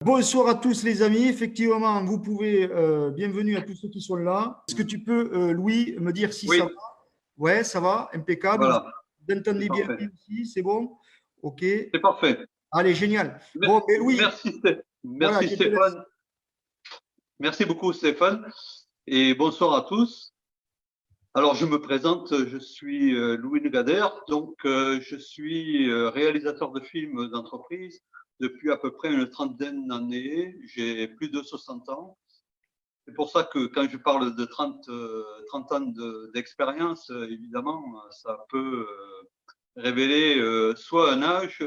Bonsoir à tous les amis. Effectivement, vous pouvez, bienvenue à tous ceux qui sont là. Est-ce que tu peux, Louis, me dire si ça Oui, va? Ouais, ça va, impeccable. voilà, Vous c'est entendez bien parfait. ici, c'est bon? OK. C'est parfait. Allez, génial. Bon, mais Louis, voilà, Merci je te laisse. Stéphane. Merci beaucoup Stéphane. Et bonsoir à tous. Alors, je me présente, je suis Louis Negader. Donc, je suis réalisateur de films d'entreprise depuis à peu près une trentaine d'années. J'ai plus de 60 ans. C'est pour ça que quand je parle de 30 ans d'expérience, évidemment, ça peut révéler soit un âge,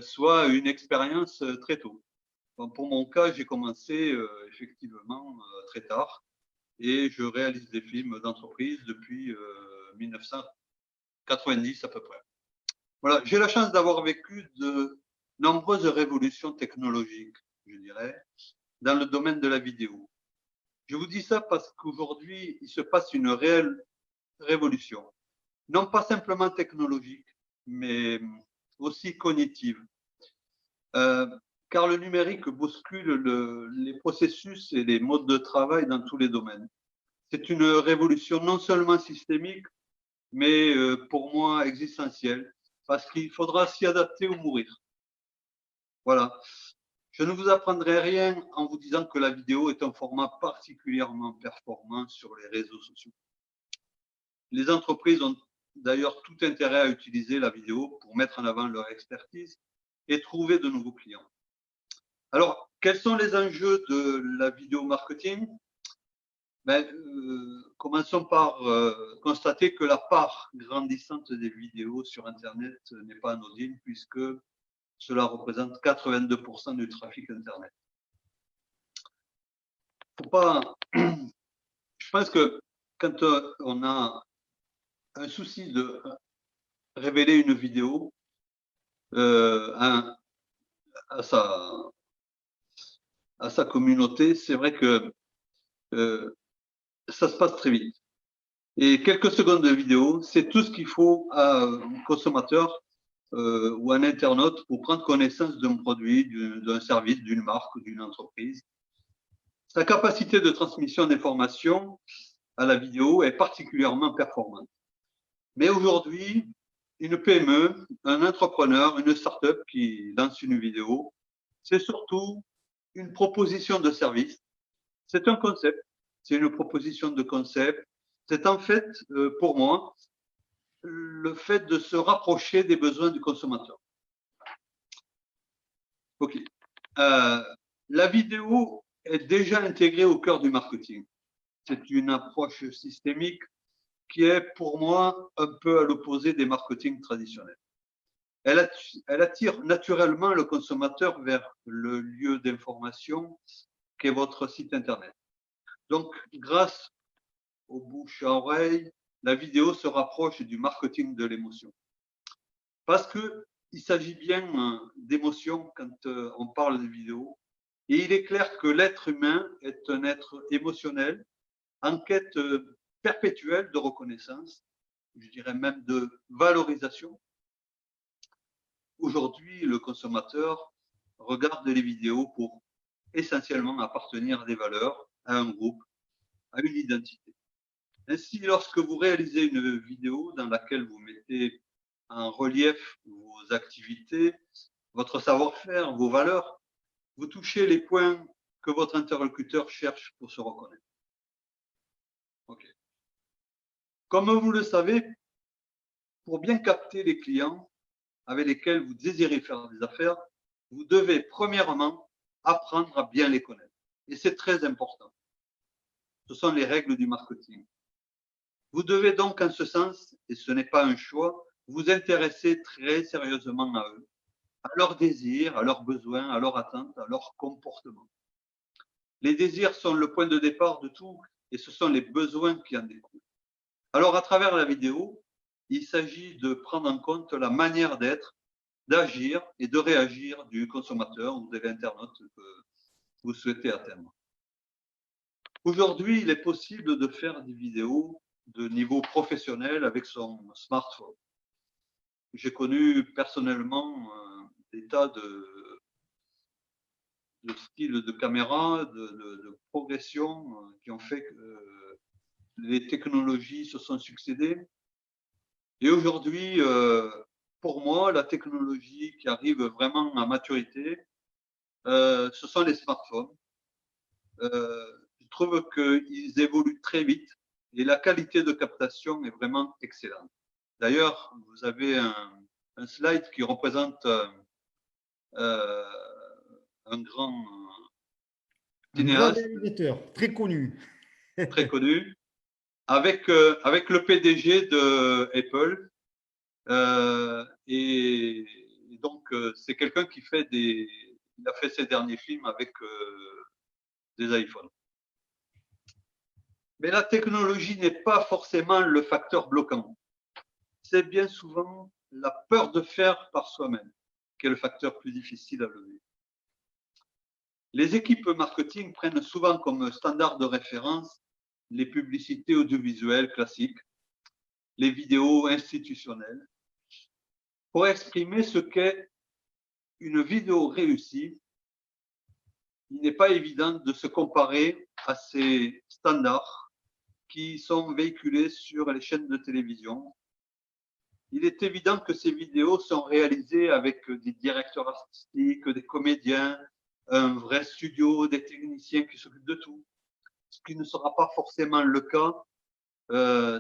soit une expérience très tôt. Bon, pour mon cas, j'ai commencé effectivement très tard et je réalise des films d'entreprise depuis 1990 à peu près. Voilà, j'ai la chance d'avoir vécu de nombreuses révolutions technologiques, je dirais, dans le domaine de la vidéo. Je vous dis ça parce qu'aujourd'hui, il se passe une réelle révolution, non pas simplement technologique, mais aussi cognitive. Car le numérique bouscule les processus et les modes de travail dans tous les domaines. C'est une révolution non seulement systémique, mais pour moi existentielle, parce qu'il faudra s'y adapter ou mourir. Voilà. Je ne vous apprendrai rien en vous disant que la vidéo est un format particulièrement performant sur les réseaux sociaux. Les entreprises ont d'ailleurs tout intérêt à utiliser la vidéo pour mettre en avant leur expertise et trouver de nouveaux clients. Alors, quels sont les enjeux de la vidéo marketing? Commençons par constater que la part grandissante des vidéos sur Internet n'est pas anodine puisque cela représente 82% du trafic Internet. Faut pas... Je pense que quand on a un souci de révéler une vidéo à sa communauté, c'est vrai que ça se passe très vite. Et quelques secondes de vidéo, c'est tout ce qu'il faut à un consommateur ou un internaute pour prendre connaissance d'un produit, d'un service, d'une marque, d'une entreprise. Sa capacité de transmission d'informations à la vidéo est particulièrement performante. Mais aujourd'hui, une PME, un entrepreneur, une start-up qui lance une vidéo, c'est surtout une proposition de service. C'est un concept, c'est une proposition de concept. C'est en fait, pour moi, le fait de se rapprocher des besoins du consommateur. OK. La vidéo est déjà intégrée au cœur du marketing. C'est une approche systémique qui est pour moi un peu à l'opposé des marketing traditionnels. Elle attire naturellement le consommateur vers le lieu d'information qu'est votre site Internet. Donc, grâce au bouche à oreille, la vidéo se rapproche du marketing de l'émotion. Parce qu'il s'agit bien d'émotion quand on parle de vidéo. Et il est clair que l'être humain est un être émotionnel, en quête perpétuelle de reconnaissance, je dirais même de valorisation. Aujourd'hui, le consommateur regarde les vidéos pour essentiellement appartenir à des valeurs, à un groupe, à une identité. Ainsi, lorsque vous réalisez une vidéo dans laquelle vous mettez en relief vos activités, votre savoir-faire, vos valeurs, vous touchez les points que votre interlocuteur cherche pour se reconnaître. Okay. Comme vous le savez, pour bien capter les clients avec lesquels vous désirez faire des affaires, vous devez premièrement apprendre à bien les connaître. Et c'est très important. Ce sont les règles du marketing. Vous devez donc en ce sens, et ce n'est pas un choix, vous intéresser très sérieusement à eux, à leurs désirs, à leurs besoins, à leurs attentes, à leur comportement. Les désirs sont le point de départ de tout et ce sont les besoins qui en découlent. Alors, à travers la vidéo, il s'agit de prendre en compte la manière d'être, d'agir et de réagir du consommateur ou de l'internaute que vous souhaitez atteindre. Aujourd'hui, il est possible de faire des vidéos de niveau professionnel avec son smartphone. J'ai connu personnellement des tas style de caméra, de progression qui ont fait que les technologies se sont succédées. Et aujourd'hui, pour moi, la technologie qui arrive vraiment à maturité, ce sont les smartphones. Je trouve qu'ils évoluent très vite et la qualité de captation est vraiment excellente. D'ailleurs, vous avez un slide qui représente un grand Un grand cinéaste réalisateur, très connu. très connu, avec le PDG de Apple. Et donc, c'est quelqu'un qui il a fait ses derniers films avec des iPhones. Mais la technologie n'est pas forcément le facteur bloquant. C'est bien souvent la peur de faire par soi-même qui est le facteur plus difficile à lever. Les équipes marketing prennent souvent comme standard de référence les publicités audiovisuelles classiques, les vidéos institutionnelles, pour exprimer ce qu'est une vidéo réussie. Il n'est pas évident de se comparer à ces standards qui sont véhiculés sur les chaînes de télévision. Il est évident que ces vidéos sont réalisées avec des directeurs artistiques, des comédiens, un vrai studio, des techniciens qui s'occupent de tout, ce qui ne sera pas forcément le cas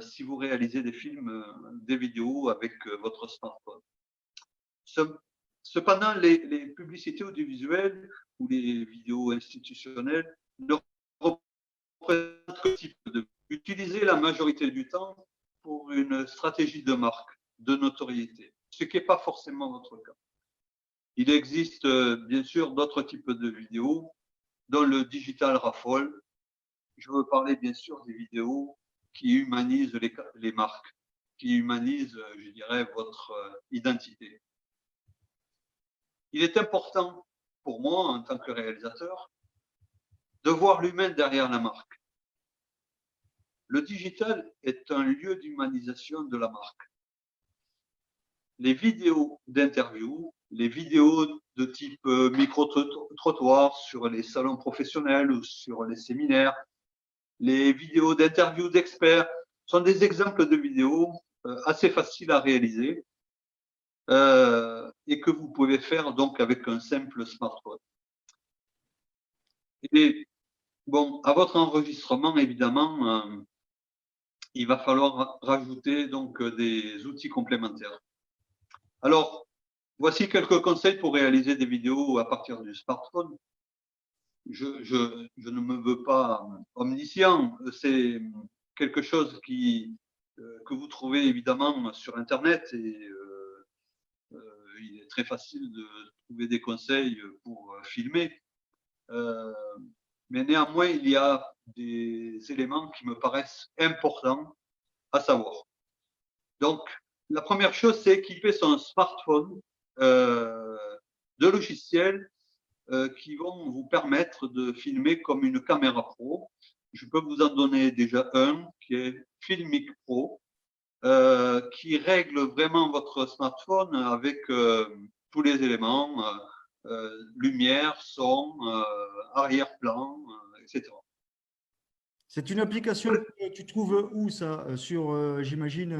si vous réalisez des films, des vidéos avec votre smartphone. Cependant, les publicités audiovisuelles ou les vidéos institutionnelles ne représentent que type de utiliser la majorité du temps pour une stratégie de marque, de notoriété, ce qui n'est pas forcément votre cas. Il existe bien sûr d'autres types de vidéos, dont le digital raffole. Je veux parler bien sûr des vidéos qui humanisent les marques, qui humanisent, je dirais, votre identité. Il est important pour moi, en tant que réalisateur, de voir l'humain derrière la marque. Le digital est un lieu d'humanisation de la marque. Les vidéos d'interview, les vidéos de type micro-trottoir sur les salons professionnels ou sur les séminaires, les vidéos d'interview d'experts sont des exemples de vidéos assez faciles à réaliser et que vous pouvez faire donc avec un simple smartphone. Et bon, à votre enregistrement, évidemment, il va falloir rajouter donc des outils complémentaires. Alors, voici quelques conseils pour réaliser des vidéos à partir du smartphone. Je ne me veux pas omniscient, c'est quelque chose que vous trouvez évidemment sur Internet et il est très facile de trouver des conseils pour filmer. Mais néanmoins, il y a des éléments qui me paraissent importants à savoir. Donc, la première chose, c'est équiper son smartphone de logiciels qui vont vous permettre de filmer comme une caméra pro. Je peux vous en donner déjà un qui est Filmic Pro, qui règle vraiment votre smartphone avec tous les éléments, lumière, son, arrière-plan, etc. C'est une application que tu trouves où ça? Sur, j'imagine,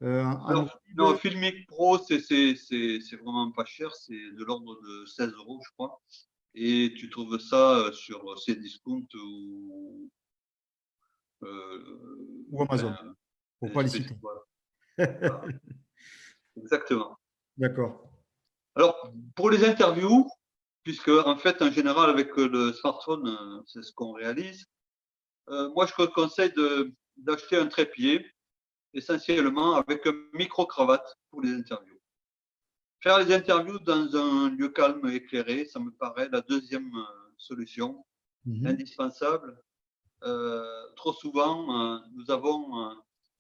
Android? Alors, non, Filmic Pro, c'est vraiment pas cher, c'est de l'ordre de 16 euros, je crois. Et tu trouves ça sur Cdiscount Ou Amazon, enfin, pour ne pas les citer. Voilà. Exactement. D'accord. Alors, pour les interviews, puisque en fait, en général, avec le smartphone, c'est ce qu'on réalise, moi, je te conseille d'acheter un trépied, essentiellement avec un micro-cravate pour les interviews. Faire les interviews dans un lieu calme et éclairé, ça me paraît la deuxième solution indispensable. Trop souvent, nous avons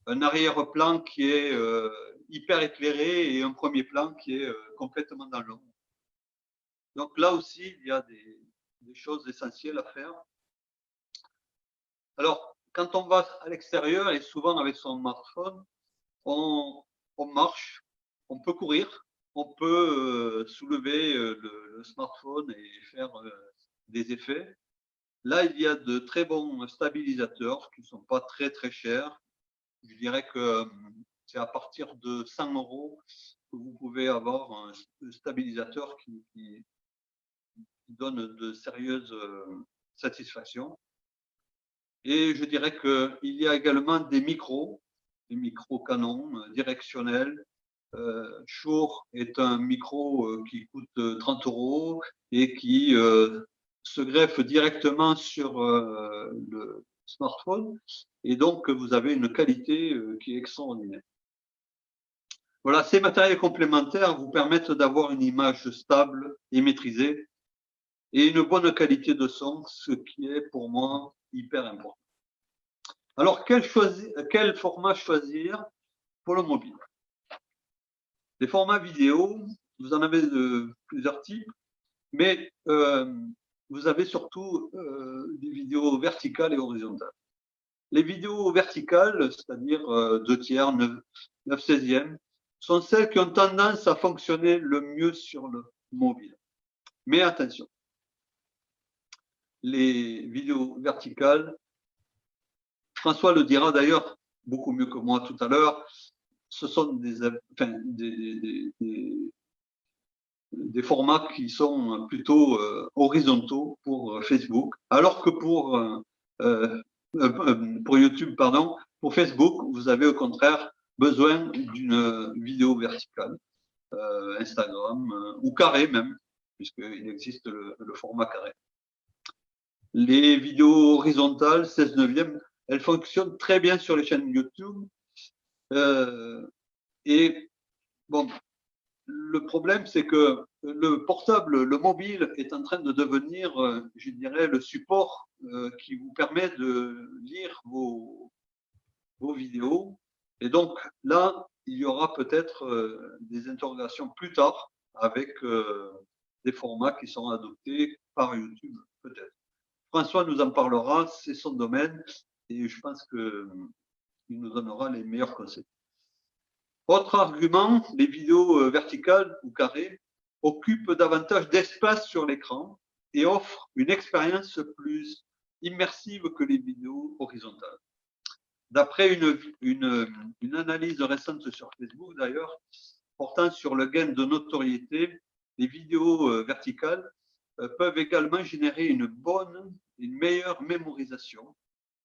un arrière-plan qui est hyper éclairé et un premier plan qui est complètement dans l'ombre. Donc là aussi, il y a des choses essentielles à faire. Alors, quand on va à l'extérieur, et souvent avec son smartphone, on marche, on peut courir, on peut soulever le smartphone et faire des effets. Là, il y a de très bons stabilisateurs qui ne sont pas très très chers. Je dirais que c'est à partir de 100 € que vous pouvez avoir un stabilisateur qui donne de sérieuses satisfactions. Et je dirais qu'il y a également des micros canons directionnels. Shure est un micro qui coûte 30 € et qui se greffe directement sur le smartphone. Et donc, vous avez une qualité qui est extraordinaire. Voilà, ces matériels complémentaires vous permettent d'avoir une image stable et maîtrisée et une bonne qualité de son, ce qui est pour moi hyper important. Alors, quel format choisir pour le mobile? Les formats vidéo, vous en avez plusieurs types, mais vous avez surtout des vidéos verticales et horizontales. Les vidéos verticales, c'est-à-dire 2/3, 9/16, sont celles qui ont tendance à fonctionner le mieux sur le mobile. Mais attention, les vidéos verticales, François le dira d'ailleurs beaucoup mieux que moi tout à l'heure, ce sont des formats qui sont plutôt horizontaux pour Facebook, alors que pour YouTube, pardon, pour Facebook, vous avez au contraire besoin d'une vidéo verticale, Instagram, ou carré même, puisqu'il existe le format carré. Les vidéos horizontales, 16/9, elles fonctionnent très bien sur les chaînes YouTube. Et bon, le problème, c'est que le portable, le mobile, est en train de devenir, je dirais, le support qui vous permet de lire vos vidéos. Et donc là, il y aura peut-être des interrogations plus tard avec des formats qui sont adoptés par YouTube, peut-être. François nous en parlera, c'est son domaine, et je pense qu'il nous donnera les meilleurs conseils. Autre argument, les vidéos verticales ou carrées occupent davantage d'espace sur l'écran et offrent une expérience plus immersive que les vidéos horizontales. D'après une analyse récente sur Facebook d'ailleurs, portant sur le gain de notoriété, les vidéos verticales peuvent également générer une meilleure mémorisation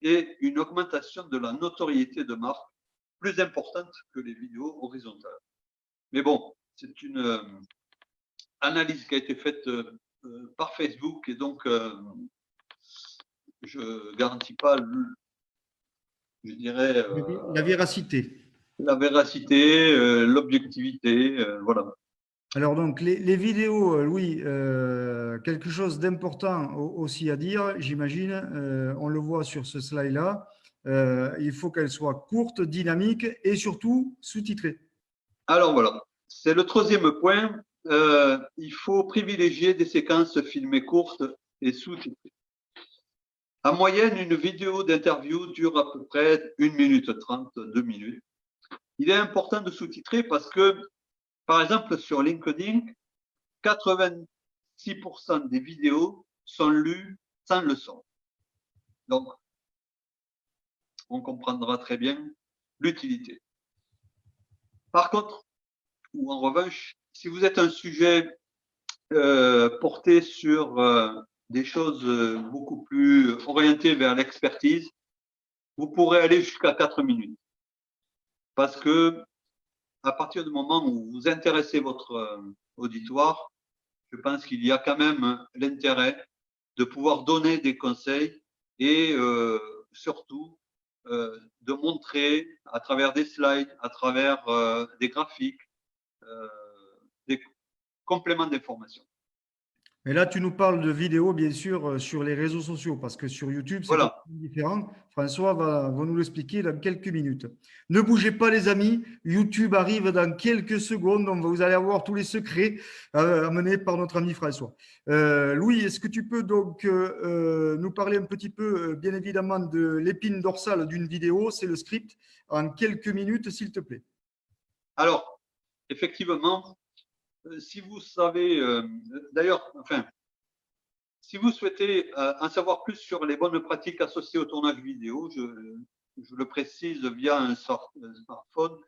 et une augmentation de la notoriété de marque plus importante que les vidéos horizontales. Mais bon, c'est une analyse qui a été faite par Facebook et donc je ne garantis pas, je dirais, la véracité. la véracité, l'objectivité, voilà. Alors donc, les vidéos, Louis, quelque chose d'important aussi à dire, j'imagine, on le voit sur ce slide-là, il faut qu'elles soient courtes, dynamiques et surtout sous-titrées. Alors voilà, c'est le troisième point. Il faut privilégier des séquences filmées courtes et sous-titrées. En moyenne, une vidéo d'interview dure à peu près 1 minute 30, 2 minutes. Il est important de sous-titrer parce que, par exemple, sur LinkedIn, 86% des vidéos sont lues sans le son. Donc, on comprendra très bien l'utilité. Par contre, ou en revanche, si vous êtes un sujet porté sur des choses beaucoup plus orientées vers l'expertise, vous pourrez aller jusqu'à 4 minutes. Parce que à partir du moment où vous intéressez votre auditoire, je pense qu'il y a quand même l'intérêt de pouvoir donner des conseils et surtout de montrer à travers des slides, à travers des graphiques, des compléments d'information. Et là, tu nous parles de vidéos, bien sûr, sur les réseaux sociaux, parce que sur YouTube, c'est Voilà. différent. François va nous l'expliquer dans quelques minutes. Ne bougez pas, les amis. YouTube arrive dans quelques secondes. Donc, vous allez avoir tous les secrets amenés par notre ami François. Louis, est-ce que tu peux donc nous parler un petit peu, bien évidemment, de l'épine dorsale d'une vidéo? C'est le script. En quelques minutes, s'il te plaît. Alors, effectivement, si vous savez, d'ailleurs, enfin, si vous souhaitez en savoir plus sur les bonnes pratiques associées au tournage vidéo, je le précise via un smartphone,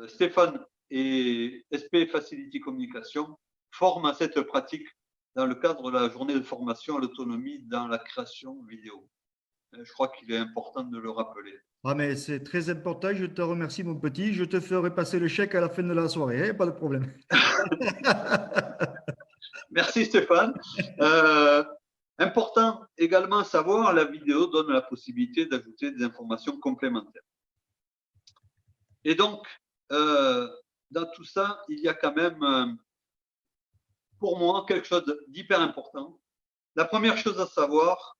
Stéphane et SP Facility Communication forment à cette pratique dans le cadre de la journée de formation à l'autonomie dans la création vidéo. Je crois qu'il est important de le rappeler. Ah, mais c'est très important. Je te remercie, mon petit. Je te ferai passer le chèque à la fin de la soirée, hein, pas de problème. Merci Stéphane. Important également à savoir, la vidéo donne la possibilité d'ajouter des informations complémentaires. Et donc, dans tout ça, il y a quand même, pour moi, quelque chose d'hyper important. La première chose à savoir,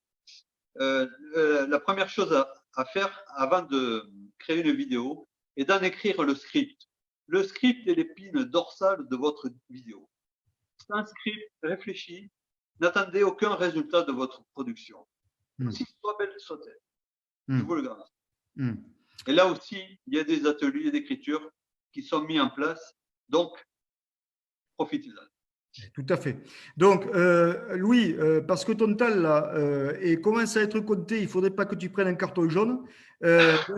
la première chose à faire avant de créer une vidéo est d'en écrire le script. Le script est l'épine dorsale de votre vidéo. Sans script réfléchi, n'attendez aucun résultat de votre production. Aussi soit belle soit-elle. Je vous le garantis. Et là aussi, il y a des ateliers d'écriture qui sont mis en place. Donc, profitez-en. Tout à fait. Donc, Louis, parce que ton temps là commence à être compté, il ne faudrait pas que tu prennes un carton jaune. Est-ce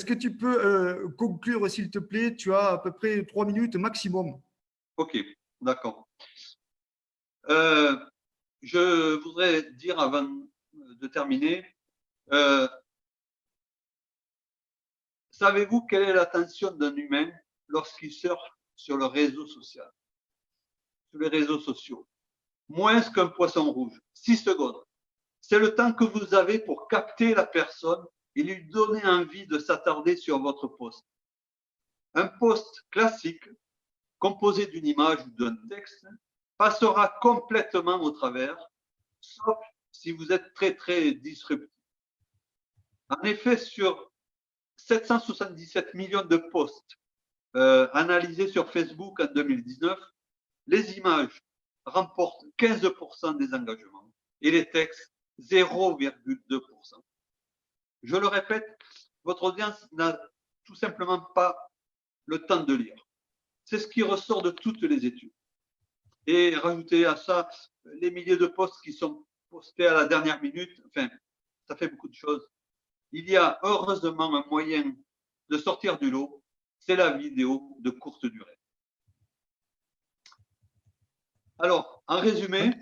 que tu peux conclure, s'il te plaît? Tu as à peu près 3 minutes maximum. Ok, d'accord. Je voudrais dire avant de terminer, savez-vous quelle est l'attention d'un humain lorsqu'il surfe sur le réseau social, sur les réseaux sociaux? Moins qu'un poisson rouge, 6 secondes. C'est le temps que vous avez pour capter la personne et lui donner envie de s'attarder sur votre post. Un post classique, composé d'une image ou d'un texte, passera complètement au travers, sauf si vous êtes très disruptif. En effet, sur 777 millions de posts analysés sur Facebook en 2019, les images remportent 15% des engagements et les textes 0,2%. Je le répète, votre audience n'a tout simplement pas le temps de lire. C'est ce qui ressort de toutes les études. Et rajoutez à ça les milliers de posts qui sont postés à la dernière minute, enfin, ça fait beaucoup de choses. Il y a heureusement un moyen de sortir du lot, c'est la vidéo de courte durée. Alors, en résumé,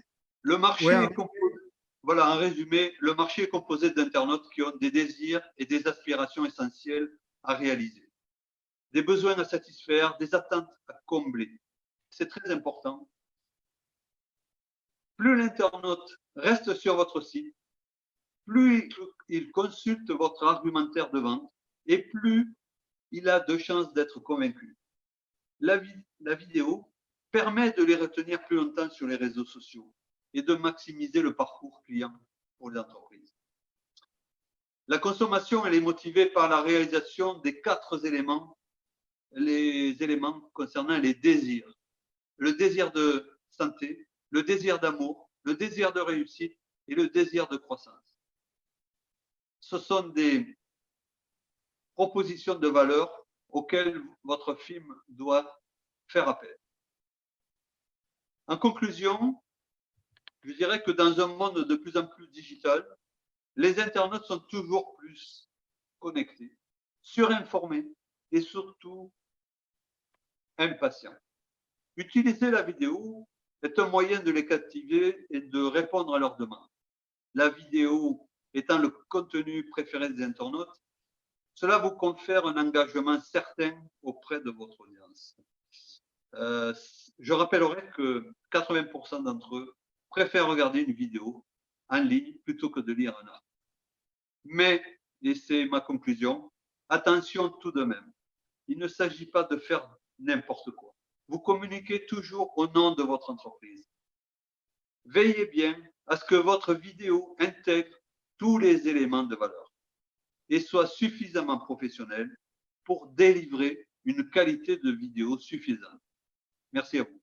le marché est composé, voilà, en résumé, le marché est composé d'internautes qui ont des désirs et des aspirations essentielles à réaliser, des besoins à satisfaire, des attentes à combler. C'est très important. Plus l'internaute reste sur votre site, plus il consulte votre argumentaire de vente et plus il a de chances d'être convaincu. La vidéo permet de les retenir plus longtemps sur les réseaux sociaux et de maximiser le parcours client pour les entreprises. La consommation, elle est motivée par la réalisation des 4 éléments, les éléments concernant les désirs. Le désir de santé, le désir d'amour, le désir de réussite et le désir de croissance. Ce sont des propositions de valeur auxquelles votre film doit faire appel. En conclusion, je dirais que dans un monde de plus en plus digital, les internautes sont toujours plus connectés, surinformés et surtout impatients. Utiliser la vidéo est un moyen de les captiver et de répondre à leurs demandes. La vidéo étant le contenu préféré des internautes, cela vous confère un engagement certain auprès de votre audience. Je rappellerai que 80% d'entre eux préfèrent regarder une vidéo en ligne plutôt que de lire un article. Mais, et c'est ma conclusion, attention tout de même, il ne s'agit pas de faire n'importe quoi. Vous communiquez toujours au nom de votre entreprise. Veillez bien à ce que votre vidéo intègre tous les éléments de valeur et soit suffisamment professionnelle pour délivrer une qualité de vidéo suffisante. Merci à vous.